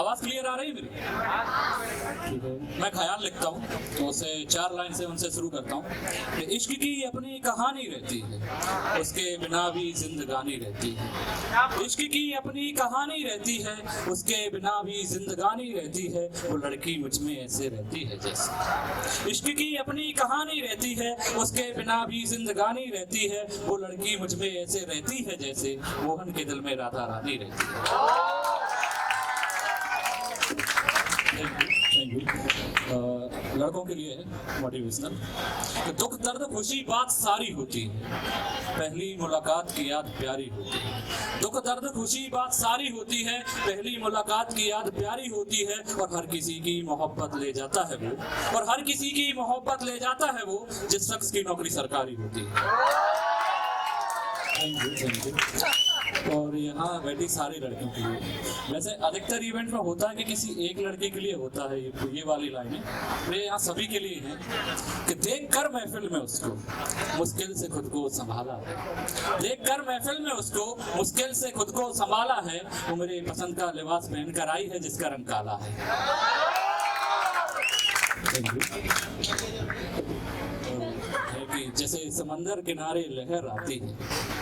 आवाज क्लियर आ रही है मेरी? ठीक है। मैं ख्याल लिखता हूँ तो उसे 4 लाइन से उनसे शुरू करता हूँ कि इश्क की अपनी कहानी रहती है, उसके बिना भी जिंदगानी रहती है। इश्क की अपनी कहानी रहती है, उसके बिना भी जिंदगानी रहती है। वो लड़की मुझ में ऐसे रहती है जैसे। इश्क की अपनी कहानी रहती है, उसके बिना भी जिंदगानी रहती है। वो लड़की मुझ में ऐसे रहती है जैसे मोहन के दिल में राधा रानी रहती है। Thank you. लड़कों के लिए है मोटिवेशनल। तो दुख दर्द खुशी बात सारी होती है, पहली मुलाकात की याद प्यारी होती है। दुख दर्द खुशी बात सारी होती है, पहली मुलाकात की याद प्यारी होती है। और हर किसी की मोहब्बत ले जाता है वो, और हर किसी की मोहब्बत ले जाता है वो जिस शख्स की नौकरी सरकारी होती है। Thank you. और यहाँ बैठी सारी लड़कियों के लिए। वैसे अधिकतर इवेंट में होता है कि किसी एक लड़के के लिए होता है ये वाली लाइनें, वे यहाँ सभी के लिए हैं कि देख कर महफिल में उसको मुश्किल से खुद को संभाला है। देख कर महफिल में उसको मुश्किल से खुद को संभाला है। वो मेरे पसंद का लिबास पहन कर आई है जिसका रंग काला है। Thank you. है कि जैसे समंदर किनारे लहर आती है,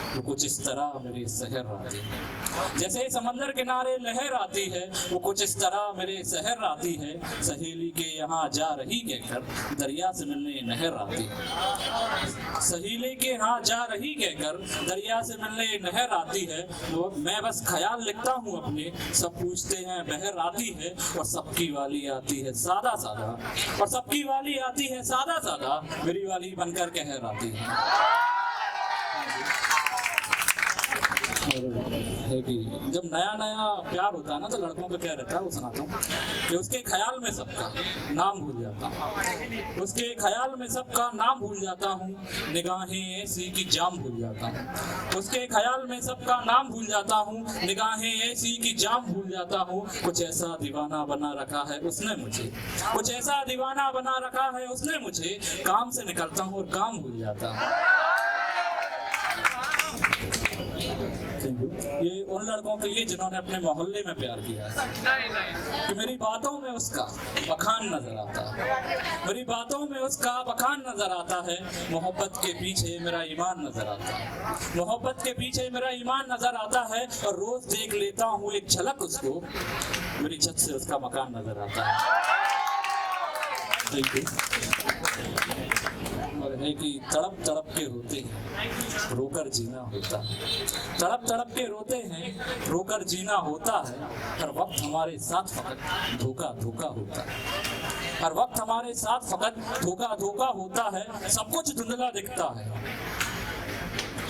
वो कुछ इस तरह मेरे शहर आती है। जैसे समंदर किनारे लहर आती है, वो कुछ इस तरह मेरे शहर आती है। सहेली के यहाँ जा रही कहकर दरिया से मिलने नहर आती है। सहेली के यहाँ जा रही कहकर दरिया से मिलने नहर आती है। वो मैं बस ख्याल लिखता हूँ अपने, सब पूछते हैं बहर आती है। और सबकी वाली आती है सादा सादा, और सबकी वाली आती है सादा सादा, मेरी वाली बनकर कहर आती है। है कि जब नया नया प्यार होता है ना, तो लड़कों का क्या रहता है वो सुनाता हूँ कि उसके ख्याल में सबका नाम भूल जाता हूँ। उसके ख्याल में सबका नाम भूल जाता हूँ, निगाहें ऐसी की जाम भूल जाता हूँ। उसके ख्याल में सबका नाम भूल जाता हूँ, निगाहें ऐसी की जाम भूल जाता हूँ। कुछ ऐसा दीवाना बना रखा है उसने मुझे, कुछ ऐसा दीवाना बना रखा है उसने मुझे। काम से निकलता हूँ और काम भूल जाता हूँ। ये उन लड़कों के लिए जिन्होंने अपने मोहल्ले में प्यार किया है कि मेरी बातों में उसका बखान नजर आता है, मेरी बातों में उसका बखान नजर आता है। मोहब्बत के पीछे मेरा ईमान नजर आता है, मोहब्बत के पीछे मेरा ईमान नजर आता है। और रोज देख लेता हूँ एक झलक उसको, मेरी छत से उसका मकान नजर आता है। Thank you. और है कि तड़प तड़प के रोते हैं, रोकर जीना होता है। तड़प तड़प के रोते हैं, रोकर जीना होता है। हर वक्त हमारे साथ फकत धोखा धोखा होता है। हर वक्त हमारे साथ फकत धोखा धोखा होता है। सब कुछ धुंधला दिखता है,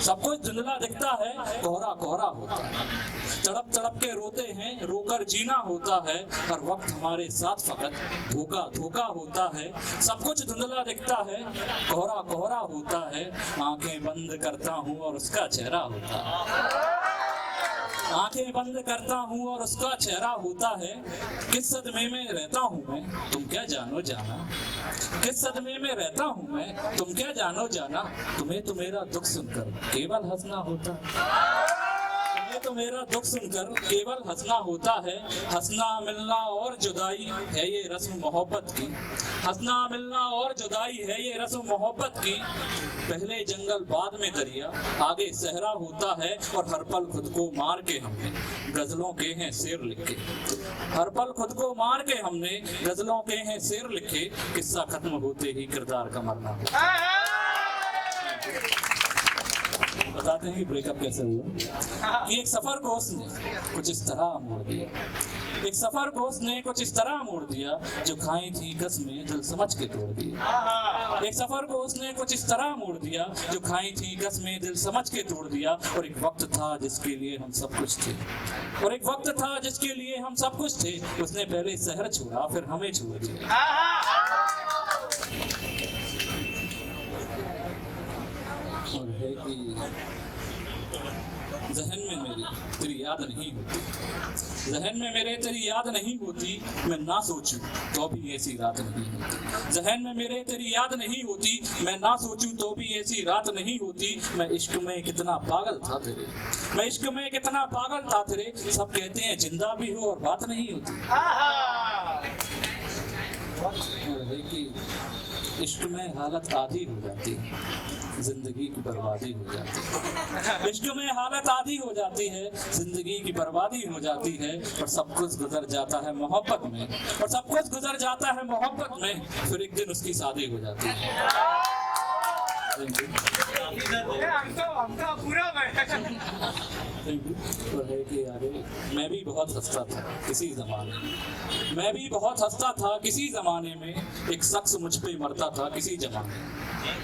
सब कुछ धुंधला दिखता है, कोहरा कोहरा होता है। तड़प तड़प के रोते हैं, रोकर जीना होता है। हर वक्त हमारे साथ फकत धोखा धोखा होता है। सब कुछ धुंधला दिखता है, कोहरा कोहरा होता है। आंखें बंद करता हूँ और उसका चेहरा होता है। आंखें बंद करता हूँ और उसका चेहरा होता है। किस सदमे में रहता हूँ मैं, तुम क्या जानो जाना। किस सदमे में रहता हूँ मैं, तुम क्या जानो जाना। तुम्हें तो मेरा दुख सुनकर केवल हंसना होता है। तुम्हें तो मेरा दुख सुनकर केवल हंसना होता है। हंसना मिलना और जुदाई है ये रस्म मोहब्बत की। हंसना मिलना और जुदाई है ये रस्म मोहब्बत की। पहले जंगल बाद में दरिया, आगे सहरा होता है। और हर पल खुद को मार के हमने गजलों के हैं शेर लिखे। हर पल खुद को मार के हमने गजलों के हैं शेर लिखे। किस्सा खत्म होते ही किरदार का मरना। बताते हैं कि ब्रेकअप कैसे हुआ। कि एक सफर को उसने कुछ इस तरह मोड़ दिया, एक सफर को उसने कुछ इस तरह मोड़ दिया, जो खाई थी कसमें दिल समझ के तोड़ दिया। एक सफर को उसने कुछ इस तरह मोड़ दिया, जो खाई थी कसमें दिल समझ के तोड़ दिया। और एक वक्त था जिसके लिए हम सब कुछ थे, और एक वक्त था जिसके लिए हम सब कुछ थे। उसने पहले शहर छोड़ा फिर हमें छोड़ दिया। और है कि जहन में मेरे तेरी याद नहीं होती, जहन में मेरे तेरी याद नहीं होती, मैं ना सोचूं तो भी ऐसी रात नहीं होती। जहन में मेरे तेरी याद नहीं होती, मैं ना सोचूं तो भी ऐसी रात नहीं होती। मैं इश्क में कितना पागल था तेरे, मैं इश्क में कितना पागल था तेरे। सब कहते हैं जिंदा भी हो और बात नहीं होती। कि इश्क में हालत आधी हो जाती है, जिंदगी की बर्बादी हो जाती है। इश्क में हालत आधी हो जाती है, जिंदगी की बर्बादी हो जाती है। और सब कुछ गुजर जाता है मोहब्बत में, और सब कुछ गुजर जाता है मोहब्बत में, फिर एक दिन उसकी शादी हो जाती है। तो है कि यारे मैं भी बहुत हंसता था किसी ज़माने में, मैं भी बहुत हंसता था किसी ज़माने में। एक शख्स मुझ पे मरता था किसी ज़माने में,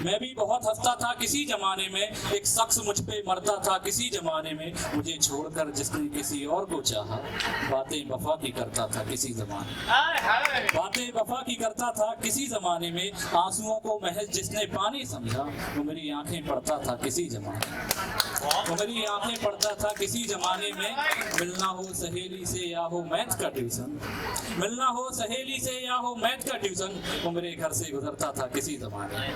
मैं भी बहुत हंसता था किसी ज़माने में। एक शख्स मुझ पे मरता था किसी ज़माने में। मुझे छोड़कर जिसने किसी और को चाहा, बातें वफा की करता था किसी ज़माने में, बातें वफा की करता था किसी ज़माने में। आंसुओं को महज जिसने पानी समझा, वो मेरी आंखें पढ़ता था किसी ज़माने में, वो मेरी आंखें पढ़ता था किसी ज़माने में। मिलना हो सहेली से या हो मैथ का ट्यूशन, मिलना हो सहेली से या हो मैथ का ट्यूशन, वो मेरे घर से गुजरता था किसी ज़माने में,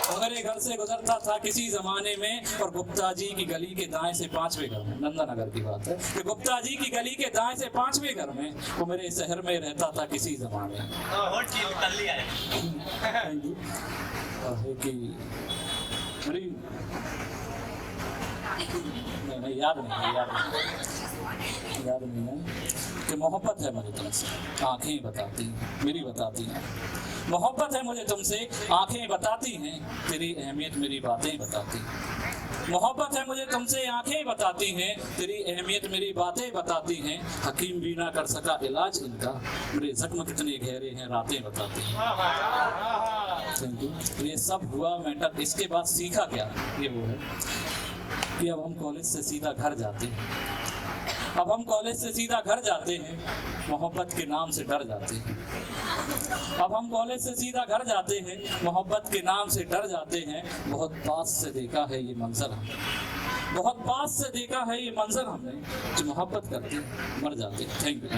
वो मेरे घर से गुजरता था किसी ज़माने में। और गुप्ता जी की गली के दाएं से 5वें घर में, नंदानगर की बात है कि गुप्ता जी की गली के दाएं से 5वें घर में, वो मेरे शहर में रहता था किसी ज़माने में। मेरी नहीं याद नहीं है कि मोहब्बत है मुझे तुमसे, आंखें बताती हैं मेरी बताती हैं। मोहब्बत है मुझे तुमसे, आंखें बताती हैं, तेरी अहमियत मेरी बातें बताती हैं। मोहब्बत है मुझे तुमसे, आंखें बताती हैं, तेरी अहमियत मेरी बातें बताती हैं। हकीम भी ना कर सका इलाज इनका, मेरे जख्म कितने गहरे हैं रातें बताती हैं। ये सब हुआ मैटर। इसके बाद सीखा क्या, ये वो है कि अब हम कॉलेज से सीधा घर जाते हैं, अब हम कॉलेज से सीधा घर जाते हैं, मोहब्बत के नाम से डर जाते हैं। अब हम कॉलेज से सीधा घर जाते हैं, मोहब्बत के नाम से डर जाते हैं। बहुत पास से देखा है ये मंजर हमने, बहुत पास से देखा है ये मंजर हमने, जो मोहब्बत करते मर जाते। Thank you.